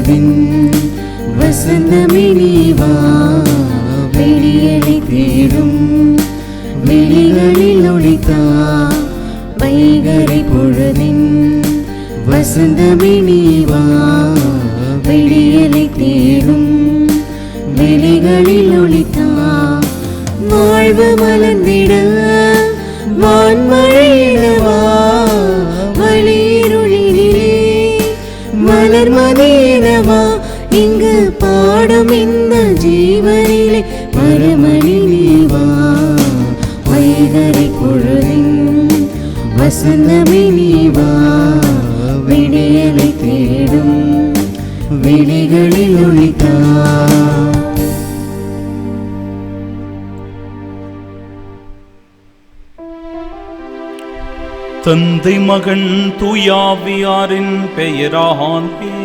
பொழுதின் வசந்தமே நீ வா, விடியலை தேடும் விழிகளில் ஒளித்தா. வைகறை பொழுதின் வசந்தமே நீ வா, விடியலை தேடும் விழிகளில் ஒளித்தா. வாழ்வு மலர்ந்திட வான்மழையிடவா, வழியிருளிலே மலர் மதியிடவா. இங்கு பாடும் இந்த ஜீவனிலே மறுமணி நீவா. வைகறை பொழுதின் வசந்தமே நீவா, விடியலை தேடும் விழிகளில் ஒளித்தா. தந்தை மகன் தூயாவியாரின் பெயராலே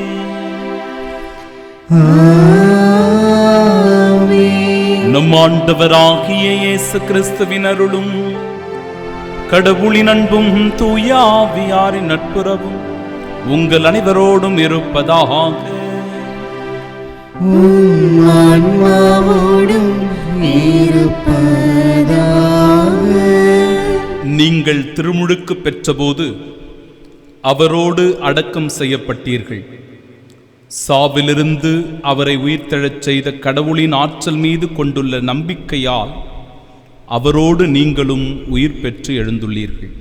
நம் ஆண்டவராகிய இயேசு கிறிஸ்துவின் அருளும் கடவுளின் அன்பும் தூயாவியாரின் நட்புறவும் உங்கள் அனைவரோடும் இருப்பதாக. நீங்கள் திருமுழுக்கு பெற்றபோது அவரோடு அடக்கம் செய்யப்பட்டீர்கள். சாவிலிருந்து அவரை உயிர்த்தெழச் செய்த கடவுளின் ஆற்றல் மீது கொண்டுள்ள நம்பிக்கையால் அவரோடு நீங்களும் உயிர் பெற்று எழுந்துள்ளீர்கள்.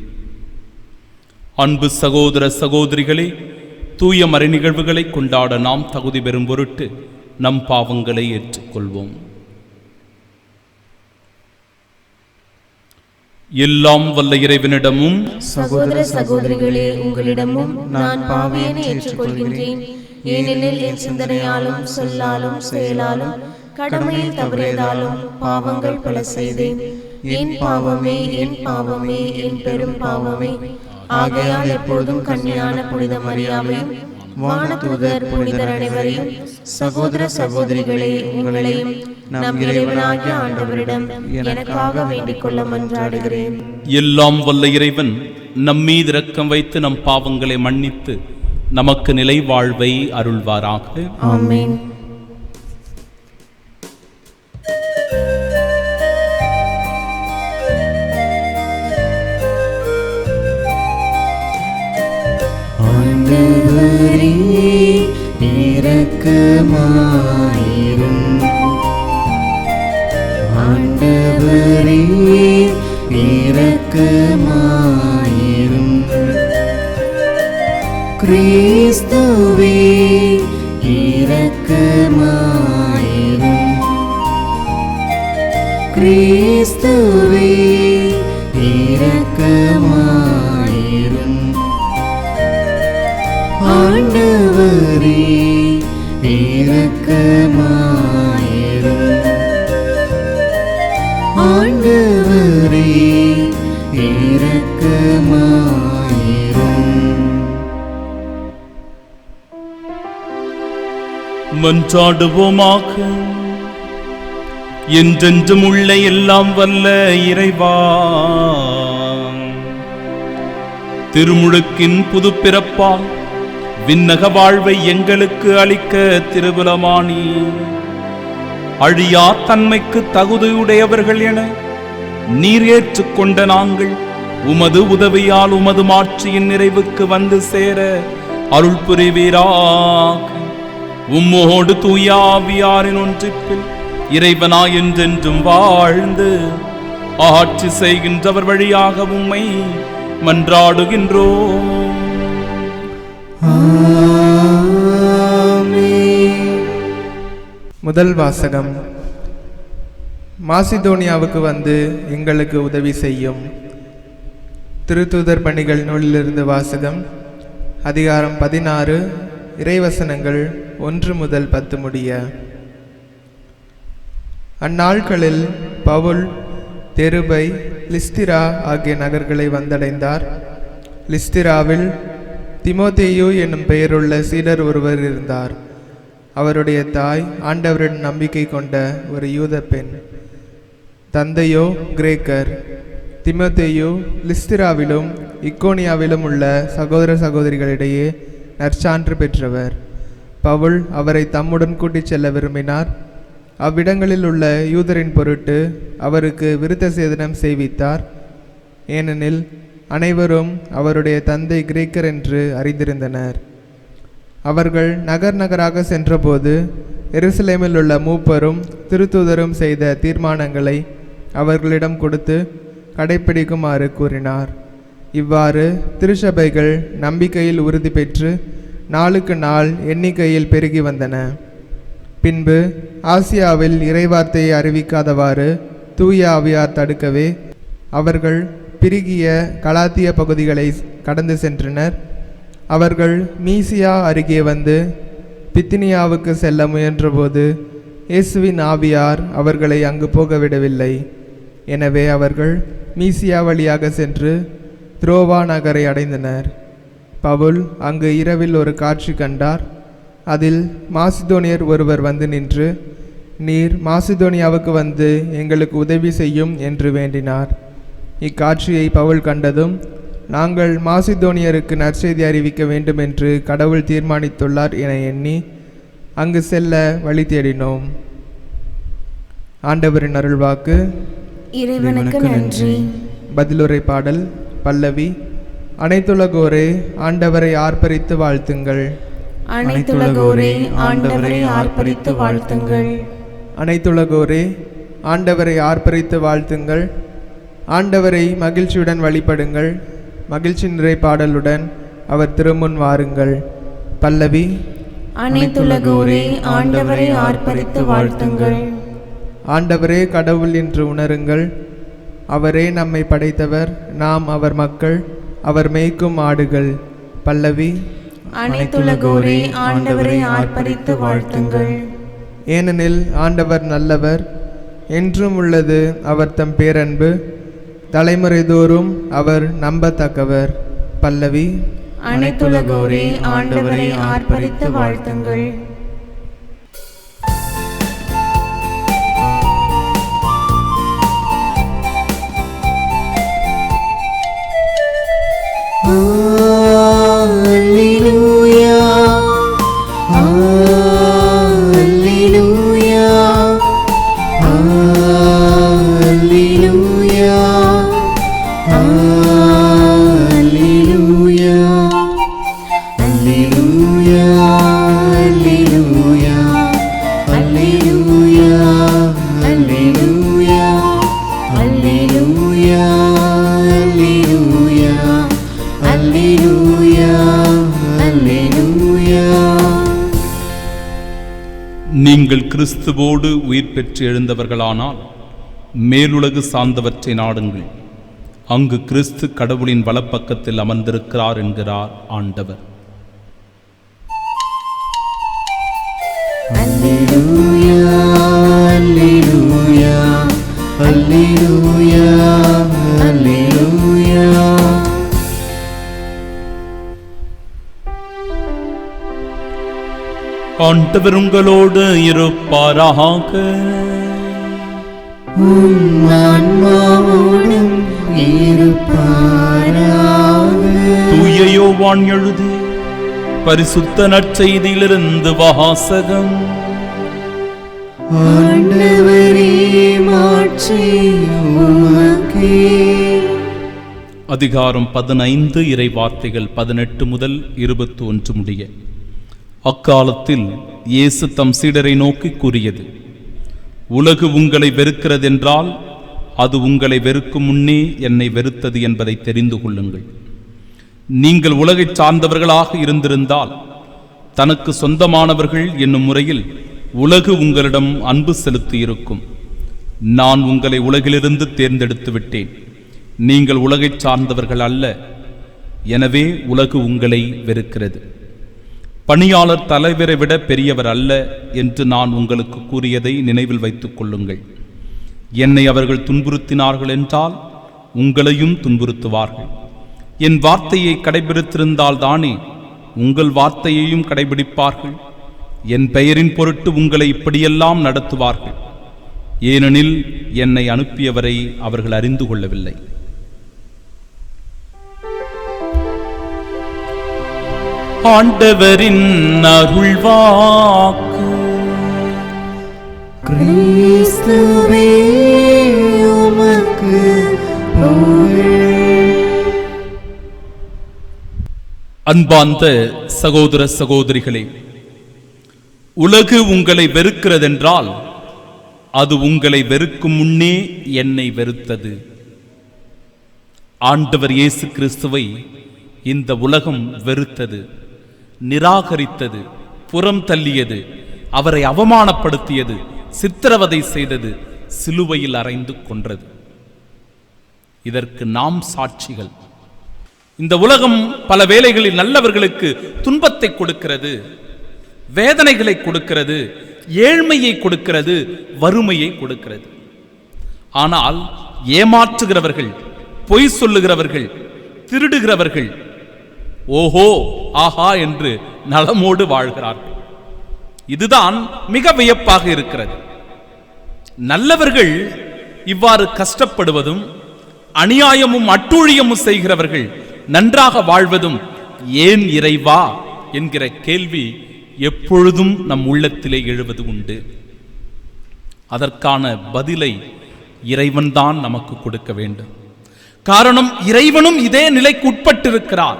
அன்பு சகோதர சகோதரிகளே, தூய மறை நிகழ்வுகளை கொண்டாட நாம் தகுதி பெறும் பொருட்டு நம் பாவங்களை ஏற்றுக்கொள்வோம். எல்லாம் வல்ல இறைவனிடமும் சகோதர சகோதரிகளே உங்களிடமும் நான் பாவியனை ஏற்றுக்கொள்கின்றேன். ஏனெனில் என் சிந்தனையாலும் சொல்லாலும் செயலாலும் கடமையில் தவறியதாலும் பாவங்கள் பல செய்தேன். என் பாவமே என் பாவமே என் பெரும் பாவமே. ஆகையால் எப்பொழுதும் கன்னியான புனித மரியாவையும் வானதூதர் புனிதர் அனைவரையும் சகோதர சகோதரிகளே உங்களையும் நம் இறைவனாகிய ஆண்டவரிடம் எனக்காக வேண்டிக் கொள்ள மன்றாடுகிறேன். எல்லாம் வல்ல இறைவன் நம்மீது இரக்கம் வைத்து நம் பாவங்களை மன்னித்து நமக்கு நிலை வாழ்வை அருள்வாராக. ஆமென். ஆண்டவரே இரக்கமாயிரும். ஆண்டவரே இரக்கமாயிரும். கிறிஸ்துவே இரக்கமாயிரும். கிறிஸ்துவே இரக்கமாயிரும். ஆண்டவரே இரக்கமாயிரும். ஆண்டவரே இரக்கமாயிரும். மன்றாடுவோமாக. என்றென்றும் உள்ள எல்லாம் வல்ல இறைவா, திருமுழுக்கின் புது பிறப்பால் விண்ணக வாழ்வை எங்களுக்கு அளிக்க திருவுலமானி. அழியா தன்மைக்கு தகுதியுடையவர்கள் என நீர் ஏற்றுக்கொண்ட நாங்கள் உமது உதவியால் உமது மாட்சியின் நிறைவுக்கு வந்து சேர அருள் புரிவீராக. உம்மோடு தூயாவியாரின் ஒன்றிப்பில் இறைவனாய் என்றென்றும் வாழ்ந்து ஆட்சி செய்கின்றவர் வழியாக உம்மை மன்றாடுகின்றோம். முதல் வாசகம். மாசிதோனியாவுக்கு வந்து எங்களுக்கு உதவி செய்யும். திருத்தூதர் பணிகள் நூலிலிருந்து வாசகம். அதிகாரம் 16, இறைவசனங்கள் 1 முதல் 10 முடிய. அந்நாட்களில் பவுல் தெருபை, லிஸ்திரா ஆகிய நகர்களை வந்தடைந்தார். லிஸ்திராவில் திமோத்தேயு என்னும் பெயருள்ள சீடர் ஒருவர் இருந்தார். அவருடைய தாய் ஆண்டவரின் நம்பிக்கை கொண்ட ஒரு யூத பெண். தந்தையோ கிரேக்கர். திமோத்தேயு லிஸ்திராவிலும் இக்கோனியாவிலும் உள்ள சகோதர சகோதரிகளிடையே நற்சான்று பெற்றவர். பவுல் அவரை தம்முடன் கூட்டிச் செல்ல விரும்பினார். அவ்விடங்களில் உள்ள யூதரின் பொருட்டு அவருக்கு விருத்த சேதனம் செய்வித்தார். ஏனெனில் அனைவரும் அவருடைய தந்தை கிரேக்கர் என்று அறிந்திருந்தனர். அவர்கள் நகர் நகராக சென்றபோது எருசலேமில் உள்ள மூப்பரும் திருத்தூதரும் செய்த தீர்மானங்களை அவர்களிடம் கொடுத்து கடைப்பிடிக்குமாறு கூறினார். இவ்வாறு திருச்சபைகள் நம்பிக்கையில் உறுதி பெற்று நாளுக்கு நாள் எண்ணிக்கையில் பெருகி வந்தன. பின்பு ஆசியாவில் இறைவார்த்தையை அறிவிக்காதவாறு தூய ஆவியார் தடுக்கவே அவர்கள் பிரிகிய கலாத்திய பகுதிகளை கடந்து சென்றனர். அவர்கள் மீசியா அருகே வந்து பித்தினியாவுக்கு செல்ல முயன்றபோது இயேசுவின் ஆவியார் அவர்களை அங்கு போகவிடவில்லை. எனவே அவர்கள் மீசியா வழியாக சென்று துரோவா நகரை அடைந்தனர். பவுல் அங்கு இரவில் ஒரு காட்சி கண்டார். அதில் மாசிதோனியர் ஒருவர் வந்து நின்று, நீர் மாசிதோனியாவுக்கு வந்து எங்களுக்கு உதவி செய்யும் என்று வேண்டினார். இக்காட்சியை பவுல் கண்டதும், நாங்கள் மாசிதோனியருக்கு நற்செய்தி அறிவிக்க வேண்டும் என்று கடவுள் தீர்மானித்துள்ளார் என எண்ணி அங்கு செல்ல வழி தேடினோம். ஆண்டவரின் அருள்வாக்கு. இறைவனுக்கு நன்றி. பதிலுரை பாடல் பல்லவி. அனைத்துலகோரே ஆண்டவரை ஆர்ப்பரித்து வாழ்த்துங்கள். அனைத்துலகோரே ஆண்டவரை ஆர்ப்பரித்து வாழ்த்துங்கள். அனைத்துலகோரே ஆண்டவரை ஆர்ப்பரித்து வாழ்த்துங்கள். ஆண்டவரை மகிழ்ச்சியுடன் வழிபடுங்கள். மகிழ்ச்சி நிறை பாடலுடன் அவர் திருமுன் வாருங்கள். பல்லவி. அனைத்துலகோரே ஆண்டவரை ஆர்ப்பரித்து வாழ்த்துங்கள். ஆண்டவரே கடவுள் என்று உணருங்கள். அவரே நம்மை படைத்தவர், நாம் அவர் மக்கள், அவர் மேய்க்கும் ஆடுகள். பல்லவி. அனைத்துலகோரே ஆண்டவரை ஆர்ப்பரித்து வாழ்த்துங்கள். ஏனெனில் ஆண்டவர் நல்லவர், என்றும் உள்ளது அவர் தம் பேரன்பு, தலைமுறை தோறும் அவர் நம்பத்தக்கவர். பல்லவி. அனைத்துலகோரே ஆண்டவரை ஆர்ப்பரித்து வாழ்த்துங்கள். Alleluia, Alleluia, Alleluia, Alleluia, Alleluia, Alleluia, Alleluia, Alleluia, Alleluia, Alleluia, Alleluia. நீங்கள் கிறிஸ்துவோடு உயிர் பெற்று எழுந்தவர்களானால் மேலுலகு சார்ந்தவற்றை நாடுங்கள். அங்கு கிறிஸ்து கடவுளின் வலப்பக்கத்தில் அமர்ந்திருக்கிறார் என்கிறார் ஆண்டவர். Alleluia, Alleluia, Alleluia, Alleluia. ஆண்டவர் உங்களோடு இருப்பாராக. உம் ஆன்மாவோடும் இருப்பாராக. தூய யோவான் எழுதி பரிசுத்த நற்செய்தியிலிருந்து வாசகம். ஆண்டவரே மாட்சி உமக்கே. அதிகாரம் 15 இறை வார்த்தைகள் 18 முதல் 21 முடிய. அக்காலத்தில் இயேசு தம் சீடரை நோக்கி கூறியது, உலகு உங்களை வெறுக்கிறதென்றால் அது உங்களை வெறுக்கும் முன்னே என்னை வெறுத்தது என்பதை தெரிந்து கொள்ளுங்கள். நீங்கள் உலகைச் சார்ந்தவர்களாக இருந்திருந்தால் தனக்கு சொந்தமானவர்கள் என்னும் முறையில் உலகு உங்களிடம் அன்பு செலுத்தியிருக்கும். நான் உங்களை உலகிலிருந்து தேர்ந்தெடுத்து விட்டேன். நீங்கள் உலகைச் சார்ந்தவர்கள் அல்ல, எனவே உலகு உங்களை வெறுக்கிறது. பணியாளர் தலைவரை விட பெரியவர் அல்ல என்று நான் உங்களுக்கு கூறியதை நினைவில் வைத்துக் கொள்ளுங்கள். என்னை அவர்கள் துன்புறுத்தினார்கள் என்றால் உங்களையும் துன்புறுத்துவார்கள். என் வார்த்தையை கடைபிடித்திருந்தால் தானே உங்கள் வார்த்தையையும் கடைபிடிப்பார்கள். என் பெயரின் பொருட்டு உங்களை இப்படியெல்லாம் நடத்துவார்கள். ஏனெனில் என்னை அனுப்பியவரை அவர்கள் அறிந்து கொள்ளவில்லை. ஆண்டவரின் அருள்வாக்கு. கிறிஸ்துவே உமக்கு புகழ். அன்பார்ந்த சகோதர சகோதரிகளே, உலகு உங்களை வெறுக்கிறதென்றால் அது உங்களை வெறுக்கும் முன்னே என்னை வெறுத்தது. ஆண்டவர் இயேசு கிறிஸ்துவை இந்த உலகம் வெறுத்தது, நிராகரித்தது, புறம் தள்ளியது, அவரை அவமானப்படுத்தியது, சித்திரவதை செய்தது, சிலுவையில் அறைந்து கொன்றது. இதற்கு நாம் சாட்சிகள். இந்த உலகம் பல வேளைகளில் நல்லவர்களுக்கு துன்பத்தை கொடுக்கிறது, வேதனைகளை கொடுக்கிறது, ஏழ்மையை கொடுக்கிறது, வறுமையை கொடுக்கிறது. ஆனால் ஏமாற்றுகிறவர்கள், பொய் சொல்லுகிறவர்கள், திருடுகிறவர்கள் ஓஹோ ஆஹா என்று நலமோடு வாழ்கிறார்கள். இதுதான் மிக வியப்பாக இருக்கிறது. நல்லவர்கள் இவ்வாறு கஷ்டப்படுவதும் அநியாயமும் அட்டூழியமும் செய்கிறவர்கள் நன்றாக வாழ்வதும் ஏன் இறைவா என்கிற கேள்வி எப்பொழுதும் நம் உள்ளத்திலே எழுவது உண்டு. அதற்கான பதிலை இறைவன்தான் நமக்கு கொடுக்க வேண்டும். காரணம், இறைவனும் இதே நிலைக்கு உட்பட்டிருக்கிறார்.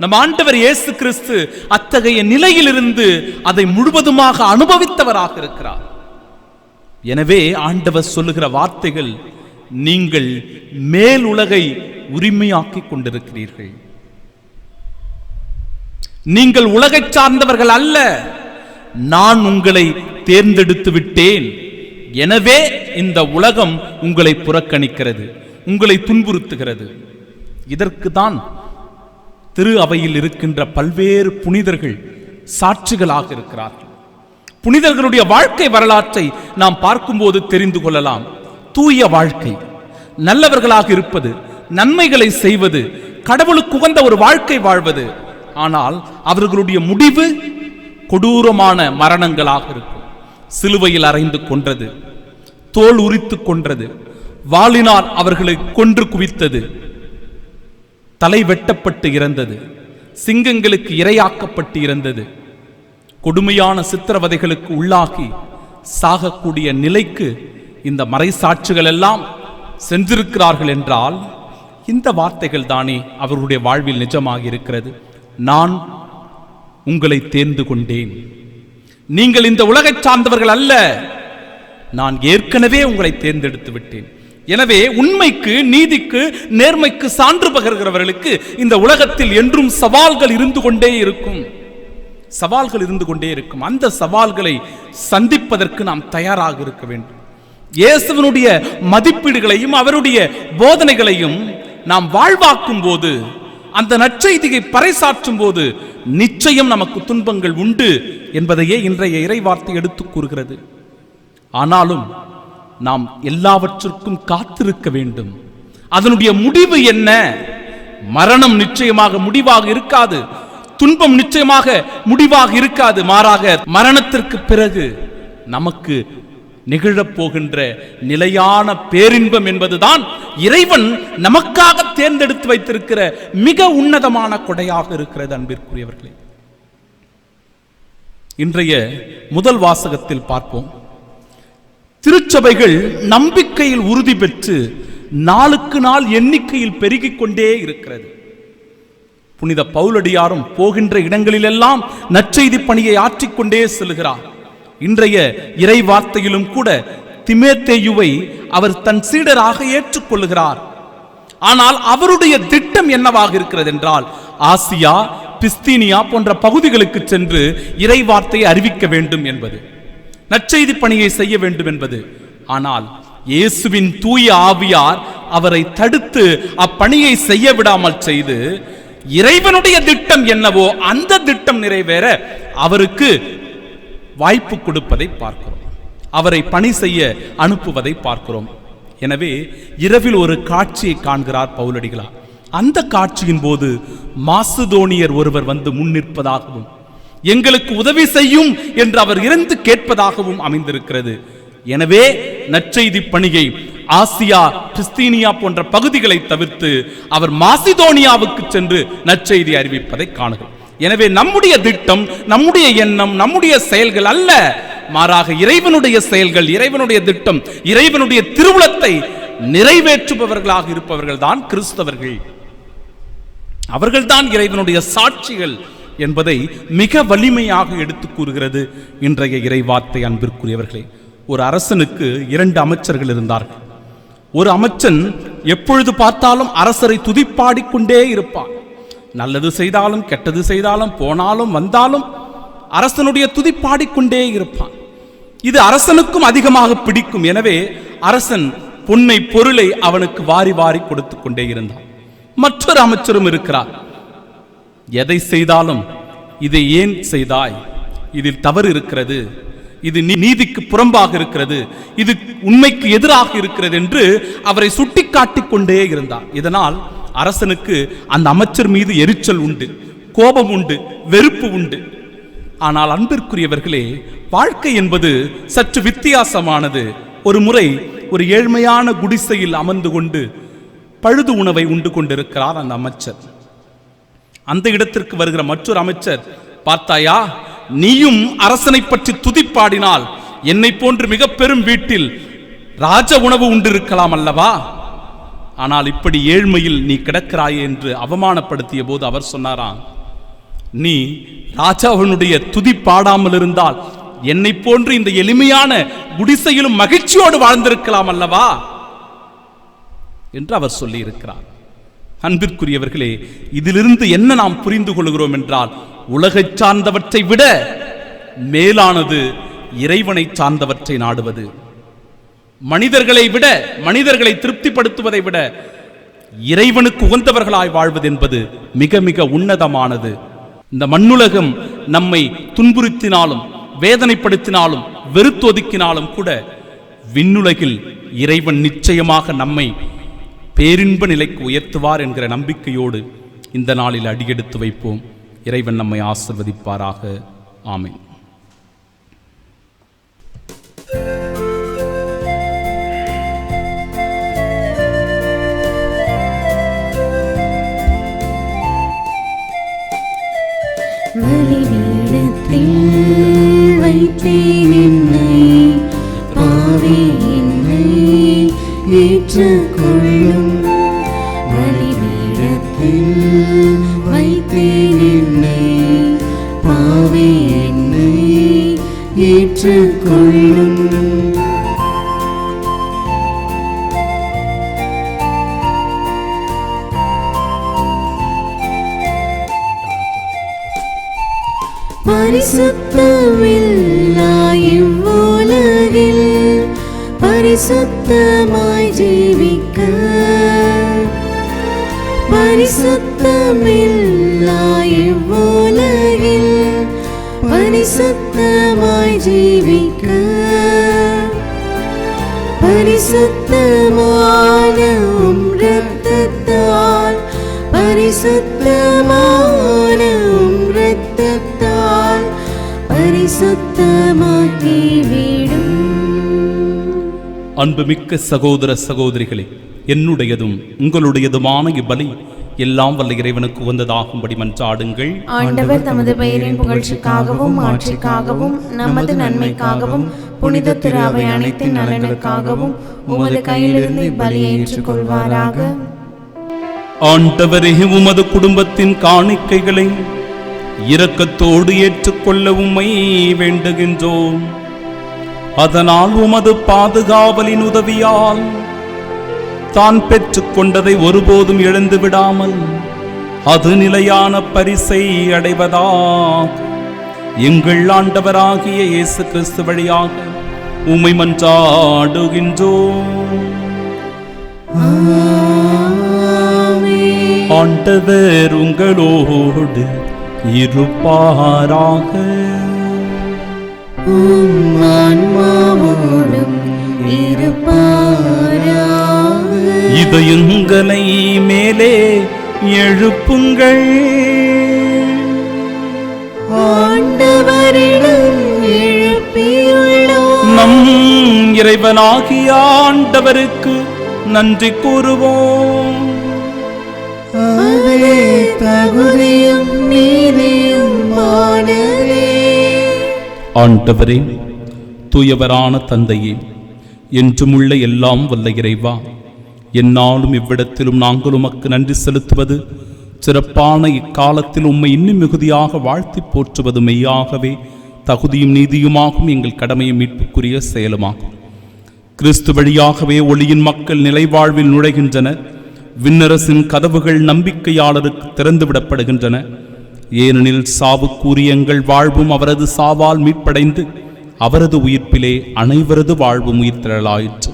நம் ஆண்டவர் இயேசு கிறிஸ்து அத்தகைய நிலையிலிருந்து அதை முழுவதுமாக அனுபவித்தவராக இருக்கிறார். எனவே ஆண்டவர் சொல்லுகிற வார்த்தைகள், நீங்கள் மேல் உலகை உரிமையாக்கி கொண்டிருக்கிறீர்கள், நீங்கள் உலகை சார்ந்தவர்கள் அல்ல, நான் உங்களை தேர்ந்தெடுத்து விட்டேன். எனவே இந்த உலகம் உங்களை புறக்கணிக்கிறது, உங்களை துன்புறுத்துகிறது. இதற்கு தான் திரு அவையில் இருக்கின்ற பல்வேறு புனிதர்கள் சாட்சிகளாக இருக்கிறார்கள். புனிதர்களுடைய வாழ்க்கை வரலாற்றை நாம் பார்க்கும்போது தெரிந்து கொள்ளலாம். தூய வாழ்க்கை, நல்லவர்களாக இருப்பது, நன்மைகளை செய்வது, கடவுளுக்கு உகந்த ஒரு வாழ்க்கை வாழ்வது. ஆனால் அவர்களுடைய முடிவு கொடூரமான மரணங்களாக இருக்கும். சிலுவையில் அறைந்து கொன்றது, தோல் உரித்து கொன்றது, வாளினால் அவர்களை கொன்று குவித்தது, தலை வெட்டப்பட்டு இறந்தது, சிங்கங்களுக்கு இரையாக்கப்பட்டு இறந்தது, கொடுமையான சித்திரவதைகளுக்கு உள்ளாகி சாகக்கூடிய நிலைக்கு இந்த மறைசாட்சிகள் எல்லாம் சென்றிருக்கிறார்கள் என்றால் இந்த வார்த்தைகள் தானே அவர்களுடைய வாழ்வில் நிஜமாக இருக்கிறது. நான் உங்களை தேர்ந்து கொண்டேன், நீங்கள் இந்த உலகை சார்ந்தவர்கள் அல்ல, நான் ஏற்கனவே உங்களை தேர்ந்தெடுத்து விட்டேன். எனவே உண்மைக்கு, நீதிக்கு, நேர்மைக்கு சான்று பகர்கிறவர்களுக்கு இந்த உலகத்தில் என்றும் சவால்கள் இருந்து கொண்டே இருக்கும். சவால்கள் இருந்து கொண்டே இருக்கும். அந்த சவால்களை சந்திப்பதற்கு நாம் தயாராக இருக்க வேண்டும். இயேசுவினுடைய மதிப்பீடுகளையும் அவருடைய போதனைகளையும் நாம் வாழ்வாக்கும் போது, அந்த நற்செய்தியை பறைசாற்றும் போது நிச்சயம் நமக்கு துன்பங்கள் உண்டு என்பதையே இன்றைய இறைவார்த்தை எடுத்து கூறுகிறது. ஆனாலும் நாம் எல்லாவற்றிற்கும் காத்திருக்க வேண்டும். அதனுடைய முடிவு என்ன? மரணம் நிச்சயமாக முடிவாக இருக்காது, துன்பம் நிச்சயமாக முடிவாக இருக்காது. மாறாக மரணத்திற்கு பிறகு நமக்கு நிகழப்போகின்ற நிலையான பேரின்பம் என்பதுதான் இறைவன் நமக்காக தேர்ந்தெடுத்து வைத்திருக்கிற மிக உன்னதமான கொடையாக இருக்கிறது. அன்பிற்குரியவர்களே, இன்றைய முதல் வாசகத்தில் பார்ப்போம். திருச்சபைகள் நம்பிக்கையில் உறுதி பெற்று நாளுக்கு நாள் எண்ணிக்கையில் பெருகிக் கொண்டே இருக்கிறது. புனித பவுலடியாரும் போகின்ற இடங்களிலெல்லாம் நற்செய்தி பணியை ஆற்றிக்கொண்டே செல்கிறார். இன்றைய இறை வார்த்தையிலும் கூட திமோத்தேயுவை அவர் தன் சீடராக ஏற்றுக்கொள்கிறார். ஆனால் அவருடைய திட்டம் என்னவாக இருக்கிறது என்றால், ஆசியா, பிஸ்தீனியா போன்ற பகுதிகளுக்கு சென்று இறை வார்த்தையை அறிவிக்க வேண்டும் என்பது, நற்செய்தி பணியை செய்ய வேண்டும் என்பது. ஆனால் இயேசுவின் தூய ஆவியார் அவரை தடுத்து அப்பணியை செய்ய விடாமல் செய்து, இறைவனுடைய திட்டம் என்னவோ அந்த திட்டம் நிறைவேற அவருக்கு வாய்ப்பு கொடுப்பதை பார்க்கிறோம், அவரை பணி செய்ய அனுப்புவதை பார்க்கிறோம். எனவே இரவில் ஒரு காட்சியை காண்கிறார் பவுலடிகளார். அந்த காட்சியின் போது மாசிதோனியர் ஒருவர் வந்து முன்னிற்பதாகவும், எங்களுக்கு உதவி செய்யும் என்று அவர் இருந்து கேட்பதாகவும் அமைந்திருக்கிறது. எனவே நற்செய்தி பணியை ஆசியா, பிஸ்தீனியா போன்ற பகுதிகளை தவிர்த்து அவர் மாசிதோனியாவுக்கு சென்று நற்செய்தி அறிவிப்பதை காணுகிறோம். எனவே நம்முடைய திட்டம், நம்முடைய எண்ணம், நம்முடைய செயல்கள் அல்ல, மாறாக இறைவனுடைய செயல்கள், இறைவனுடைய திட்டம், இறைவனுடைய திருவுளத்தை நிறைவேற்றுபவர்களாக இருப்பவர்கள் தான் கிறிஸ்தவர்கள். அவர்கள்தான் இறைவனுடைய சாட்சிகள் என்பதை மிக வலிமையாக எடுத்து கூறுகிறது இன்றைய இறைவார்த்தை. அன்பிற்குரியவர்களே, ஒரு அரசனுக்கு 2 அமைச்சர்கள் இருந்தார்கள். ஒரு அமைச்சன் எப்பொழுது பார்த்தாலும் அரசரை துதிப்பாடிக்கொண்டே இருப்பான். நல்லது செய்தாலும் கெட்டது செய்தாலும் போனாலும் வந்தாலும் அரசனுடைய துதிப்பாடிக்கொண்டே இருப்பான். இது அரசனுக்கும் அதிகமாக பிடிக்கும். எனவே அரசன் பொன்னை பொருளை அவனுக்கு வாரி வாரி கொடுத்து கொண்டே இருந்தான். மற்றொரு அமைச்சரும் இருக்கிறார். எதை செய்தாலும் இதை ஏன் செய்தாய், இதில் தவறு இருக்கிறது, இது நீதிக்கு புறம்பாக இருக்கிறது, இது உண்மைக்கு எதிராக இருக்கிறது என்று அவரை சுட்டிக்காட்டிக் கொண்டே இருந்தார். இதனால் அரசனுக்கு அந்த அமைச்சர் மீது எரிச்சல் உண்டு, கோபம் உண்டு, வெறுப்பு உண்டு. ஆனால் அன்பிற்குரியவர்களே, வாழ்க்கை என்பது சற்று வித்தியாசமானது. ஒரு முறை ஒரு ஏழ்மையான குடிசையில் அமர்ந்து கொண்டு பழுது உணவை உண்டு கொண்டிருக்கிறார் அந்த அமைச்சர். அந்த இடத்திற்கு வருகிற மற்றொரு அமைச்சர், பார்த்தாயா, நீயும் அரசனை பற்றி துதிப்பாடினால் என்னை போன்று மிக பெரும் வீட்டில் ராஜ உணவு உண்டிருக்கலாம் அல்லவா, ஆனால் இப்படி ஏழ்மையில் நீ கிடக்கிறாயே என்று அவமானப்படுத்திய போது அவர் சொன்னாராம், நீ ராஜாவினுடைய துதி பாடாமல் இருந்தால் என்னை போன்று இந்த எளிமையான குடிசையிலும் மகிழ்ச்சியோடு வாழ்ந்திருக்கலாம் அல்லவா என்று அவர் சொல்லி இருக்கிறார். அன்பிற்குரியவர்களே, இதிலிருந்து என்ன நாம் புரிந்து கொள்கிறோம் என்றால், உலகை சார்ந்தவற்றை விட மேலானது இறைவனை சார்ந்தவற்றை நாடுவது. மனிதர்களை விட, மனிதர்களை திருப்திப்படுத்துவதை விட இறைவனுக்கு உகந்தவர்களாய் வாழ்வது என்பது மிக மிக உன்னதமானது. இந்த மண்ணுலகம் நம்மை துன்புறுத்தினாலும் வேதனைப்படுத்தினாலும் வெறுத்தொதுக்கினாலும் கூட விண்ணுலகில் இறைவன் நிச்சயமாக நம்மை பேரின்ப நிலைக்கு உயர்த்துவார் என்கிற நம்பிக்கையோடு இந்த நாளில் அடியெடுத்து வைப்போம். இறைவன் நம்மை ஆசிர்வதிப்பாராக. ஆமென். பலிபீடத்தில் வைத்தேன் என்னை, பாவி என்னை ஏற்றுக்கொள்ளும். பலிபீடத்தில் வைத்தேன் என்னை, பாவி என்னை ஏற்றுக்கொள்ளும். பரிசுத்தமில்லா இவ்வுலகில் பரிசுத்தமாய் ஜீவிக்க, பரிசுத்தமில்லா இவ்வுலகில் பரிசுத்தமாய் ஜீவிக்க, பரிசுத்தமான உம் இரத்தத்தால், பரிசுத்தமான உம் இரத்தத்தால் பரிசுத்தமாக்கி விடும். அன்புமிக்க சகோதர சகோதரிகளே, என்னுடையதும் உங்களுடையதுமான இப்பலி எல்லாம் வல்ல இறைவனுக்கு உகந்ததாகும்படி மன்றாடுங்கள். ஆண்டவர் தமது பெயரின் புகழ்ச்சிக்காகவும் ஆட்சிக்காகவும் நமது நன்மைக்காகவும் புனித திரு அவை அனைத்தின் நலனுக்காகவும் உமது கையிலிருந்து இப்பலியை ஏற்றுக்கொள்வாராக. ஆண்டவரே, உமது குடும்பத்தின் காணிக்கைகளை இரக்கத்தோடு ஏற்றுக்கொள்ள உம்மை வேண்டுகின்றோம். அதனால் உமது பாதுகாவலின் உதவியால் தான் பெற்றுக்கொண்டதை ஒருபோதும் இழந்து விடாமல் அது நிலையான பரிசை அடைவதாக எங்கள் ஆண்டவராகிய இயேசு கிறிஸ்து வழியாக உம்மை மன்றாடுகின்றோம். ஆண்டவர் உங்களோடு இருப்பாராக. இதயங்களை மேலே எழுப்புங்கள், ஆண்டவரிடம் எழுப்பியுள்ளோம். நம் இறைவனாகிய ஆண்டவருக்கு நன்றி கூறுவோம். தகுதியும் நீதியும் போதுமானதே. ஆண்டவரே, தூயவரான தந்தையே, என்றுமுள்ள எல்லாம் வல்ல இறைவா, எந்நாளும் இவ்விடத்திலும் நாங்கள் உமக்கு நன்றி செலுத்துவது, சிறப்பான இக்காலத்தில் உம்மை இன்னும் மிகுதியாக வாழ்த்தி போற்றுவது மெய்யாகவே தகுதியும் நீதியுமாகும் எங்கள் கடமையும் மீட்புக்குரிய செயலுமாகும். கிறிஸ்து வழியாகவே ஒளியின் மக்கள் நிலைவாழ்வில் நுழைகின்றனர். விண்ணரசின் கதவுகள் நம்பிக்கையாளருக்கு திறந்துவிடப்படுகின்றன. ஏனெனில் சாவுக்குரிய எங்கள் வாழ்வும் அவரது சாவால் மீட்படைந்து அவரது உயிர்ப்பிலே அனைவரது வாழ்வும் உயிர்த்தெழலாயிற்று.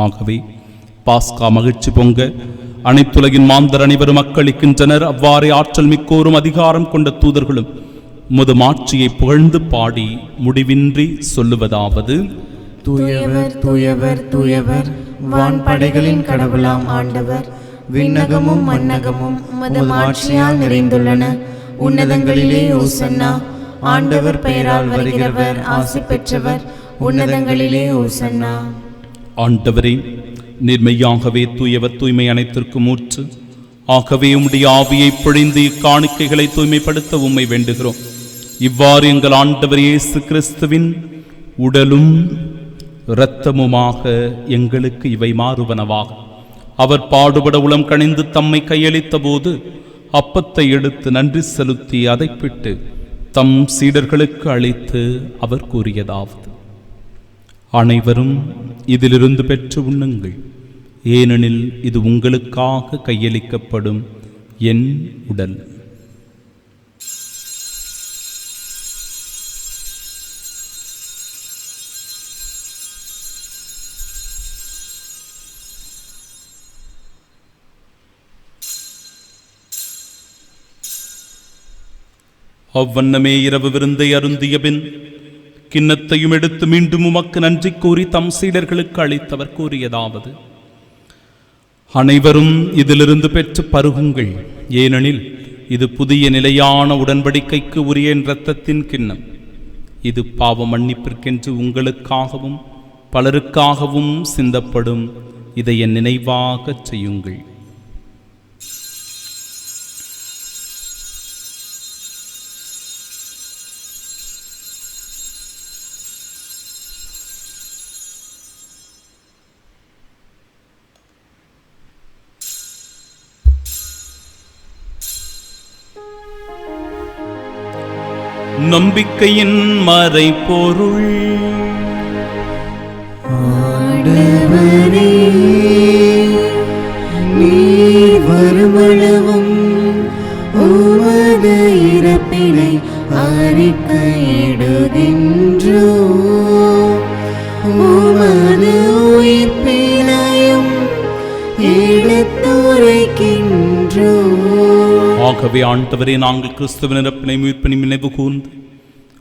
ஆகவே பாஸ்கா மகிழ்ச்சி பொங்க அனைத்துலகின் மாந்தர் அனைவரும் அக்களிக்கின்றனர். அவ்வாறே ஆற்றல் மிக்கோரும் அதிகாரம் கொண்ட தூதர்களும் உமது மாட்சியை புகழ்ந்து பாடி முடிவின்றி சொல்லுவதாவது: தூயவர் தூயவர் தூயவர், வான்படைகளின் கடவுளாம் ஆண்டவர். விண்ணகமும் மண்ணகமும் உமது மாட்சியால் நிறைந்துள்ளன. உன்னதங்களிலே ஓசன்னா. ஆண்டவர் பெயரால் வருகிறவர் ஆசி பெற்றவர். உன்னதங்களிலே ஓசன்னா. ஆண்டவரே, நிர்மையாகவே தூயவர், தூய்மை அனைத்திற்கும் ஊற்று. ஆகவே உம்முடைய ஆவியை பொழிந்து இக்காணிக்கைகளை தூய்மைப்படுத்த உம்மை வேண்டுகிறோம். இவ்வாறு எங்கள் ஆண்டவர் இயேசு கிறிஸ்துவின் உடலும் இரத்தமுமாக எங்களுக்கு இவை மாறுவனவாக. அவர் பாடுபட உளம் கனிந்து தம்மை கையளித்த போது அப்பத்தை எடுத்து நன்றி செலுத்தி அதை பிட்டு தம் சீடர்களுக்கு அளித்து அவர் கூறியதாவது: அனைவரும் இதிலிருந்து பெற்று உண்ணுங்கள், ஏனெனில் இது உங்களுக்காக கையளிக்கப்படும் என் உடல். அவ்வண்ணமே இரவு விருந்தை அருந்திய பின் கிண்ணத்தையும் எடுத்து மீண்டும் உமக்கு நன்றி கூறி தம் சீடர்களுக்கு அளித்தவர் கூறியதாவது: அனைவரும் இதிலிருந்து பெற்று பருகுங்கள், ஏனெனில் இது புதிய நிலையான உடன்படிக்கைக்கு உரிய இரத்தத்தின் கிண்ணம். இது பாவ மன்னிப்பிற்கென்று உங்களுக்காகவும் பலருக்காகவும் சிந்தப்படும். இதை என் நினைவாகச் செய்யுங்கள். நம்பிக்கையின் மறைபொருள். ஆண்டவரே, நீர் வருமளவும் உமது இறப்பினை அறிக்கையிடுகின்றோம். உமது உயிர்ப்பினையும் எடுத்துரைக்கின்றோம். ஆகவே ஆண்டவரே, நாங்கள் கிறிஸ்துவின் இறப்பினை மீட்பினை நினைவு கூர்ந்து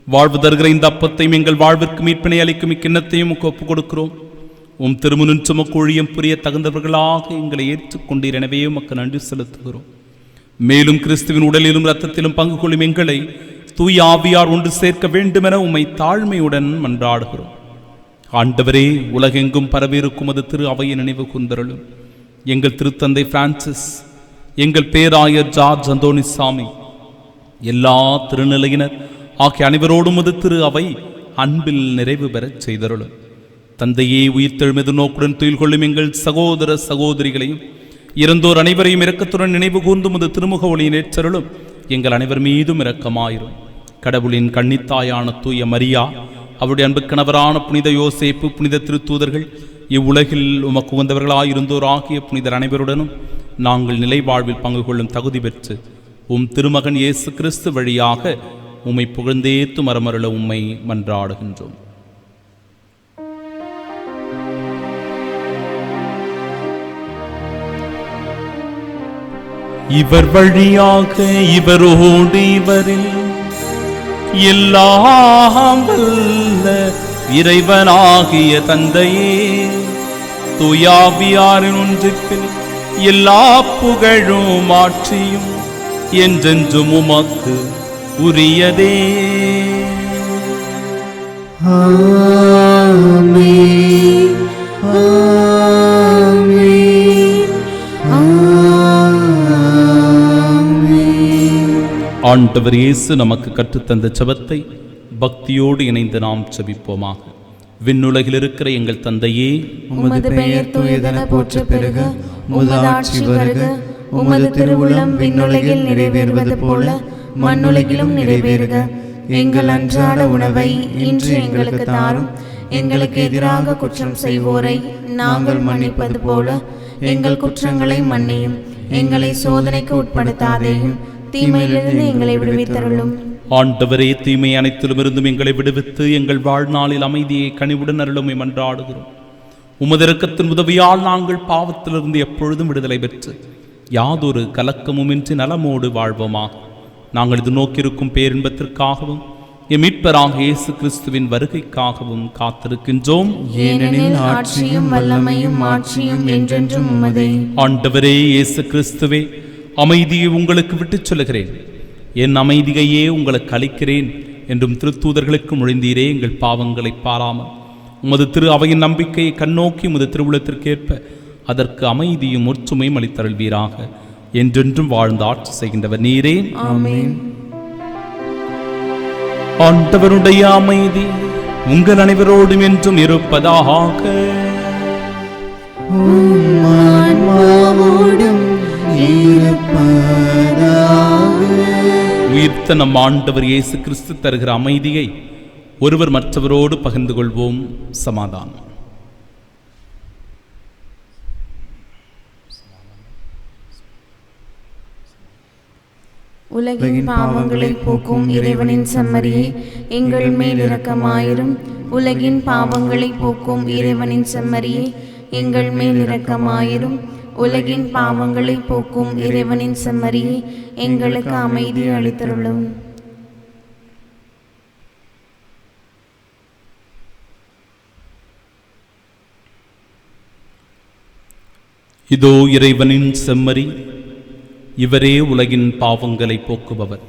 வாழ்வு தருகிற இந்த அப்பத்தையும் எங்கள் வாழ்விற்கு மீட்பினை அளிக்கும் இக்கிண்ணத்தையும் ஒப்புக் கொடுக்கிறோம். உம் திருமுனின் சுமக்கு ஊழியம் புரிய தகுந்தவர்களாக எங்களை ஏற்றுக்கொண்டீர். எனவே உமக்கு நன்றி செலுத்துகிறோம். மேலும் கிறிஸ்துவின் உடலிலும் இரத்தத்திலும் பங்கு கொள்ளும் எங்களை தூய ஆவியார் ஒன்று சேர்க்க வேண்டுமென உம்மை தாழ்மையுடன் மன்றாடுகிறோம். ஆண்டவரே, உலகெங்கும் பரவியிருக்கும் அது திரு அவையை நினைவு கூர்ந்தருளும். எங்கள் திருத்தந்தை பிரான்சிஸ், எங்கள் பேராயர் ஜார்ஜ் அந்தோனிசாமி, எல்லா திருநிலையினர் ஆகிய அனைவரோடும் அது திரு அவை அன்பில் நிறைவு பெறச் செய்தருளும். தந்தையே, உயிர்த்தெழுமெது நோக்குடன் துயில் கொள்ளும் எங்கள் சகோதர சகோதரிகளையும் இறந்தோர் அனைவரையும் இரக்கத்துடன் நினைவு கூர்ந்தும் அது திருமுக ஒளியின் ஏற்றருளும். எங்கள் அனைவர் மீதும் இரக்கமாயிரும். கடவுளின் கன்னித்தாயான தூய மரியா, அவருடைய அன்பு கணவரான புனித யோசேப்பு, புனித திருத்தூதர்கள், இவ்வுலகில் உமக்கு உகந்தவர்களாயிருந்தோர் ஆகிய புனிதர் அனைவருடனும் நாங்கள் நிலை வாழ்வில் பங்கு கொள்ளும் தகுதி பெற்று உம் திருமகன் இயேசு கிறிஸ்து வழியாக உம்மை புகழ்ந்தேத்து மரமருள உம்மை மன்றாடுகின்றோம். இவர் வழியாக இவரோடு இவரில் எல்லாம் வல்ல இறைவனாகிய தந்தையே, தூயாவியாரின் ஒன்றிப்பில் எல்லா புகழும் ஆட்சியும் என்றென்றும் உமக்கு உரியதே. ஆமென், ஆமென், ஆமென். ஆண்டவர் இயேசு நமக்கு கற்றுத்தந்த ஜெபத்தை பக்தியோடு இணைந்து நாம் ஜெபிப்போமாக. விண்ணுலகில் இருக்கிற எங்கள் தந்தையே, உமது பெயர் தூயதென போற்றப் பெறுக. உமது ஆட்சி வருக. உமது திருவுளம் விண்ணுலகில் நிறைவேறுவது போல மண்ணுலகிலும் நிறைவேறுக. எங்கள் அன்றாட உணவை இன்று எங்களுக்கு தாரும். எங்களுக்கு எதிராக குற்றம் செய்வோரை நாங்கள் மன்னிப்பது போல எங்கள் குற்றங்களை மன்னியும். எங்களை சோதனைக்கு உட்படுத்தாதேயும், தீமையிலிருந்து எங்களை விடுவித்தருளும். ஆண்டவரே, தீமை அனைத்திலும் இருந்தும் எங்களை விடுவித்து எங்கள் வாழ்நாளில் அமைதியை கனிவுடன் அருளுமை மன்றாடுகிறோம். உமது இரக்கத்தின் உதவியால் நாங்கள் பாவத்திலிருந்து எப்பொழுதும் விடுதலை பெற்று யாதொரு கலக்கமுமின்றி நலமோடு வாழ்வோமாக. நாங்கள் இது நோக்கியிருக்கும் பேரின்பத்திற்காகவும் எம் மீட்பராக இயேசு கிறிஸ்துவின் வருகைக்காகவும் காத்திருக்கின்றோம். ஏனெனில் ஆட்சியும் வல்லமையும் மாட்சியும் என்றென்றும் உமதே. ஆண்டவரே இயேசு கிறிஸ்துவே, அமைதியை உங்களுக்கு விட்டுச் சொல்லுகிறேன், என் அமைதியையே உங்களுக்கு அளிக்கிறேன் என்றும் திருத்தூதர்களுக்கு மொழிந்தீரே. எங்கள் பாவங்களை பாராமல் உமது திரு அவையின் நம்பிக்கையை கண்ணோக்கி உமது திருவுளத்திற்கேற்ப அதற்கு அமைதியும் ஒற்றுமையும் அளித்தருள்வீராக. என்றென்றும் வாழ்ந்து ஆட்சி செய்கின்றவர் நீரே. ஆமென். ஆண்டவருடைய அமைதி உங்கள் அனைவரோடும் என்றும் இருப்பதாக. உம் ஆன்மாவோடும் இருப்பதாக. உயிர்த்த நம் ஆண்டவர் இயேசு கிறிஸ்து தருகிற அமைதியை ஒருவர் மற்றவரோடு பகிர்ந்து கொள்வோம். சமாதானம். உலகின் பாவங்களை போக்கும் இறைவனின் செம்மறியே, எங்கள் மேல் இரக்கமாயிரும். உலகின் பாவங்களை போக்கும் இறைவனின் செம்மறியே, எங்கள் மேல் இரக்கமாயிரும். உலகின் பாவங்களை போக்கும் இறைவனின் செம்மறியே, எங்களுக்கு அமைதி அளித்தருளும். இதோ இறைவனின் செம்மறி, இவரே உலகின் பாவங்களை போக்குபவர்.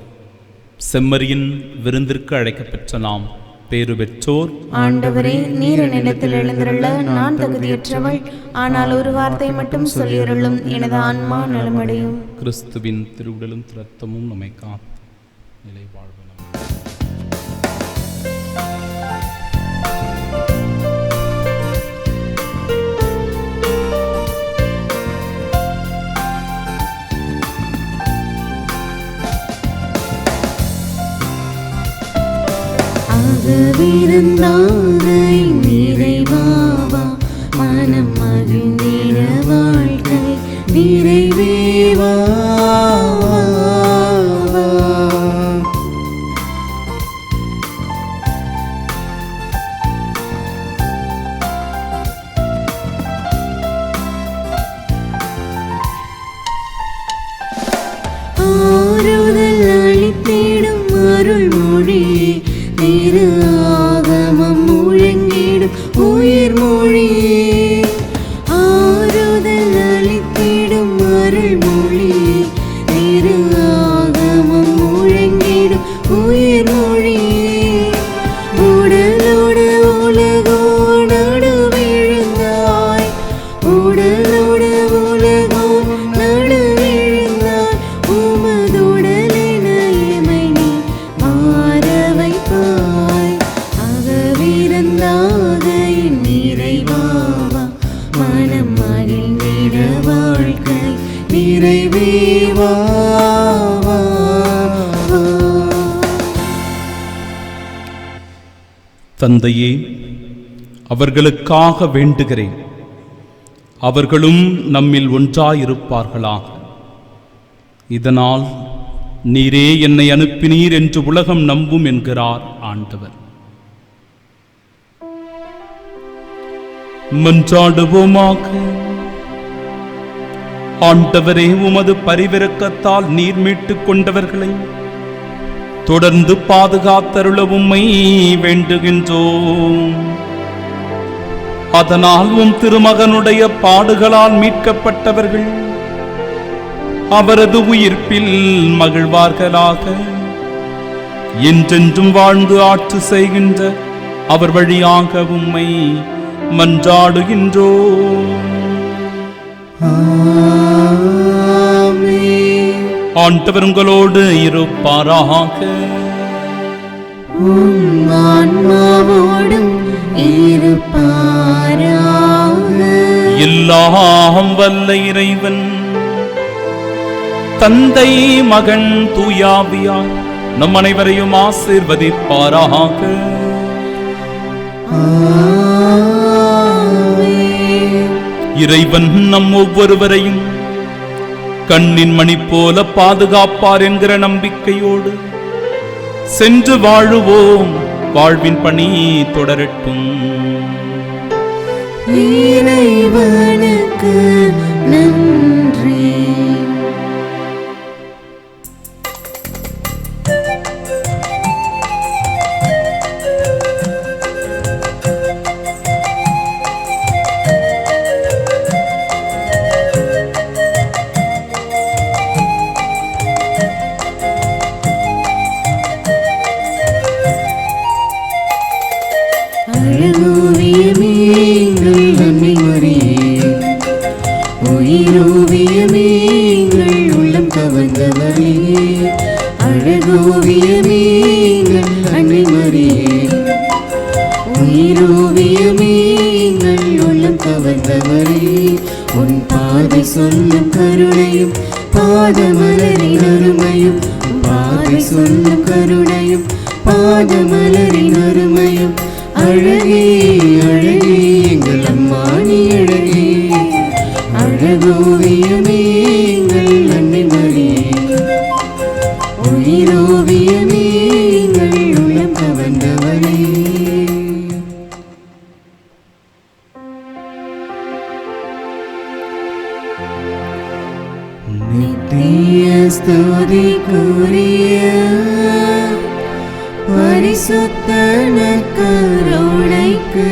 செம்மறியின் விருந்திற்கு அழைக்கப்பெற்ற நாம் பேறு பெற்றோர். ஆண்டவரே, நீர் என்னிடத்தில் எழுந்தருள நான் தகுதியற்றவள். ஆனால் ஒரு வார்த்தை மட்டும் சொல்லியருளும், எனது ஆன்மா நலமடையும். கிறிஸ்துவின் திருவுடலும் இரத்தமும் நம்மை காத்து நிலை வாழ்வன. விருந்தாகை நிறைவாவா, மனம் மகிழ்ந்திட வாழ்க்கை நிறைவேவா. ஆறுதல் அளித்திடும் அருள் மொழியே, திரு ஆகமம் முழங்கிடும் உயிர் மொழியே. ஆறுதல் அளித்திடும் அருள் மொழியே, திரு ஆகமம் முழங்கிடும் உயிர் மொழியே. உடலோடு உலகோடு விழுந்தாய், உடலோடு உலகோடு விழுந்தாய். உமதுடலின எமை நீ மாற வைப்பாய். அகவிருந்தாக என் நிறைவாவா, மனம் மகிழ்ந்திட வாழ்க்கை நிறைவேவா. தந்தையே, அவர்களுக்காக வேண்டுகிறேன், அவர்களும் நம்மில் ஒன்றாயிருப்பார்களாக. இதனால் நீரே என்னை அனுப்பினீர் என்று உலகம் நம்பும் என்கிறார் ஆண்டவர். மன்றாடுவோமாக. ஆண்டவரே, உமது பரிவிரக்கத்தால் நீர் மீட்டுக் கொண்டவர்களை தொடர்ந்து பாதுகாத்தருள உம்மை வேண்டுகின்றோம். அதனால் உம் திருமகனுடைய பாடுகளால் மீட்கப்பட்டவர்கள் அவரது உயிர்ப்பில் மகிழ்வார்களாக. என்றென்றும் வாழ்ந்து ஆட்சி செய்கின்ற அவர் வழியாக உம்மை மன்றாடுகின்றோம். ஆமென். ஆண்டவர் உங்களோடு இருப்பாராக. உம் ஆன்மாவோடும் இருப்பாராக. எல்லாம் வல்ல இறைவன் தந்தை, மகன், தூயாவியார் நம் அனைவரையும் ஆசீர்வதிப்பாராக. இறைவன் நம் ஒவ்வொருவரையும் கண்ணின் மணி போல பாதுகாப்பார் என்கிற நம்பிக்கையோடு சென்று வாழுவோம். வாழ்வின் பணி தொடரட்டும். இறைவனுக்கு நன்றி. அழகோவியமே எங்கள் அன்னை மரியே, உயிரோவியமே எங்கள் உள்ளம் கவர்ந்தவளே. அழகோவியமே எங்கள் அன்னை மரியே, உயிரோவியமே எங்கள் உள்ளம் கவர்ந்தவளே. உன் பாதை சொல்லும் கருணையும் பாதமலரின் அருமையும், பாதை சொல்லும் கருணையும் பாதமலரின் அருமையும். அழகே அழகே எங்கள் அம்மா நீ அழகே. அழகோவியமே எங்கள் அன்னை மரியே, உயிரோவியமே எங்கள் உள்ளம் கவர்ந்தவளே. நித்திய ஸ்துதிக்குரிய பரிசுத்த நற்கருணைக்கு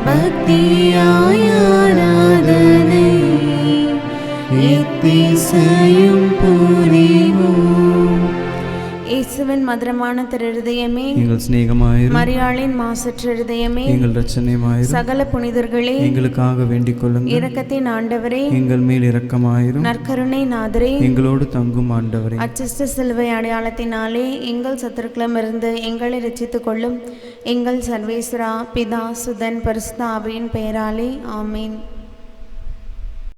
பக்தியாய் ஆராதனை எத்திசையும் புரிவோம். இயேசுவின் மதுரமான திருஹதயமே, எங்கள் சிநேகமாயிரும். மரியாளின் மாசற்ற இருதயமே, எங்கள் இரட்சணியமாயிரும். சகல புனிதர்களே, எங்களுக்காக வேண்டிக் கொள்ளுங்கள். இரக்கத்தின் ஆண்டவரே, எங்கள் மேல் இரக்கமாயிரும். நற்கருணை நாதரே, எங்களோடு தங்கும் ஆண்டவரே, அச்சிஷ்ட சிலுவை அடையாளத்தினாலே எங்கள் சத்துருக்களிடமிருந்து எங்களை ரட்சித்துக் கொள்ளும். எங்கள் சர்வேஸ்வரா, பிதா, சுதன், பரிசுத்த ஆவியின் பெயராலே ஆமேன்.